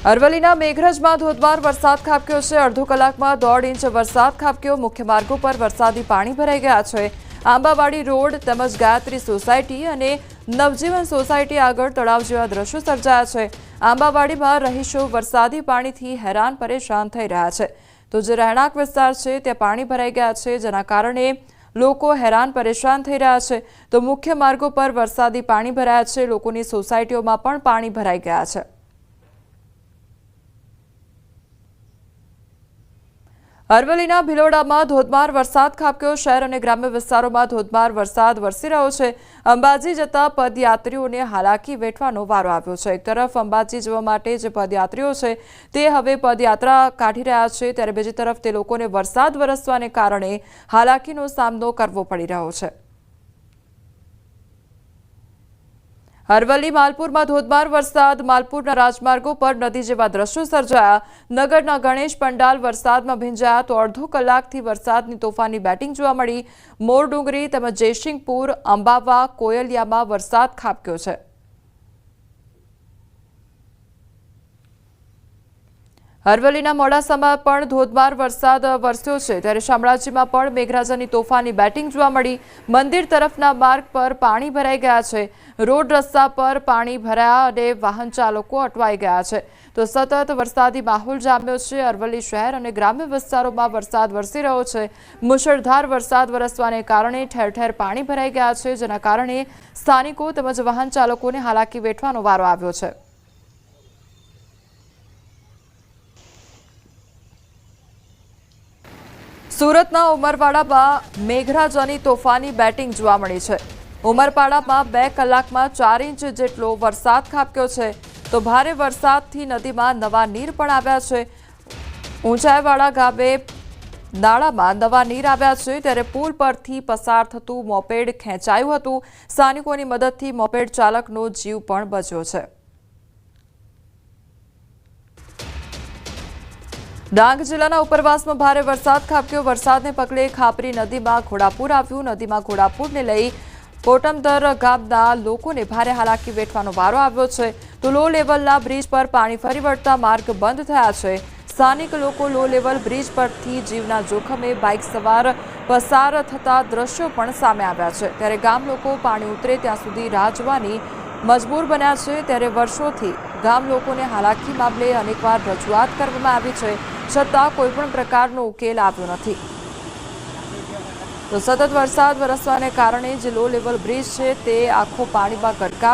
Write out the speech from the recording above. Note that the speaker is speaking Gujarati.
અરવલ્લીના મેઘરજમાં ધોધમાર વરસાદ ખાબક્યો છે। અડધો કલાકમાં 1.5 ઇંચ વરસાદ ખાબક્યો। મુખ્ય માર્ગો પર વરસાદી પાણી ભરાઈ ગયા છે। આંબાવાડી રોડ તેમજ ગાયત્રી સોસાયટી અને નવજીવન સોસાયટી આગળ તળાવ જેવા દ્રશ્યો સર્જાયા છે। આંબાવાડીમાં રહીશો વરસાદી પાણીથી હેરાન પરેશાન થઈ રહ્યા છે, તો જે રહેણાંક વિસ્તાર છે ત્યાં પાણી ભરાઈ ગયા છે, જેના કારણે લોકો હેરાન પરેશાન થઈ રહ્યા છે। તો મુખ્ય માર્ગો પર વરસાદી પાણી ભરાયા છે। લોકોની સોસાયટીઓમાં પણ પાણી ભરાઈ ગયા છે। અરવલ્લીના ભિલોડામાં ધોધમાર વરસાદ ખાબક્યો। શહેર અને ગ્રામ્ય વિસ્તારોમાં ધોધમાર વરસાદ વરસી રહ્યો છે। અંબાજી જતા પદયાત્રીઓને હાલાકી વેઠવાનો વારો આવ્યો છે। એક તરફ અંબાજી જવા માટે જે પદયાત્રીઓ છે તે હવે પદયાત્રા કાઢી રહ્યા છે, ત્યારે બીજી તરફ તે લોકોને વરસાદ વરસવાને કારણે હાલાકીનો સામનો કરવો પડી રહ્યો છે। અરવલ્લી માલપુરમાં ધોધમાર વરસાદ। માલપુરના રાજમાર્ગો પર નદી જેવા દ્રશ્યો સર્જાયા। નગરના ગણેશ પંડાલ વરસાદમાં ભીંજાયા, તો અડધો કલાકથી વરસાદની તોફાની બેટિંગ જોવા મળી। મોરડુંગરી તેમજ જયસિંહપુર, અંબાવા, કોયલિયામાં વરસાદ ખાબક્યો છે। અરવલ્લીના મોડાસામાં પણ ધોધમાર વરસાદ વરસ્યો છે, ત્યારે શામળાજીમાં પણ મેઘરાજાની તોફાની બેટિંગ જોવા મળી। મંદિર તરફના માર્ગ પર પાણી ભરાઈ ગયા છે। રોડ રસ્તા પર પાણી ભરાયા અને વાહન ચાલકો અટવાઈ ગયા છે, તો સતત વરસાદી માહોલ જામ્યો છે। અરવલ્લી શહેર અને ગ્રામ્ય વિસ્તારોમાં વરસાદ વરસી રહ્યો છે। મુશળધાર વરસાદ વરસવાને કારણે ઠેર ઠેર પાણી ભરાઈ ગયા છે, જેના કારણે સ્થાનિકો તેમજ વાહન ચાલકોને હાલાકી વેઠવાનો વારો આવ્યો છે। સુરતના ઉમરપાડામાં મેઘરાજાની તોફાની બેટિંગ જોવા મળી છે। ઉમરપાડામાં 2 કલાકમાં 4 ઇંચ જેટલો વરસાદ ખાબક્યો છે, તો ભારે વરસાદથી નદીમાં નવા નીર પણ આવ્યા છે। ઊંચાઈવાળા ગામે નાળામાં નવા નીર આવ્યા છે, ત્યારે પુલ પરથી પસાર થતું મોપેડ ખેંચાયું હતું। સ્થાનિકોની મદદથી મોપેડ ચાલકનો જીવ પણ બચ્યો છે। ડાંગ જિલ્લાના ઉપરવાસમાં ભારે વરસાદ ખાબક્યો। વરસાદને પગલે ખાપરી નદીમાં ઘોડાપૂર આવ્યું। નદીમાં ઘોડાપૂરને લઈ કોટમદર ગામના લોકોને ભારે હાલાકી વેઠવાનો વારો આવ્યો છે, તો લો લેવલના બ્રિજ પર પાણી ફરી વળતા માર્ગ બંધ થયા છે। સ્થાનિક લોકો લો લેવલ બ્રિજ પરથી જીવના જોખમે બાઇક સવાર પસાર થતા દ્રશ્યો પણ સામે આવ્યા છે, ત્યારે ગામ લોકો પાણી ઉતરે ત્યાં સુધી રાહ જોવાની મજબૂર બન્યા છે। ત્યારે વર્ષોથી ગામ લોકોને હાલાકી મામલે અનેકવાર રજૂઆત કરવામાં આવી છે, છતાં કોઈપણ પ્રકારનો ઉકેલ આવ્યો નથી। તો સતત વરસાદ વરસવાને કારણે જે લો લેવલ બ્રિજ છે તે આખો પાણીમાં ગરકાવ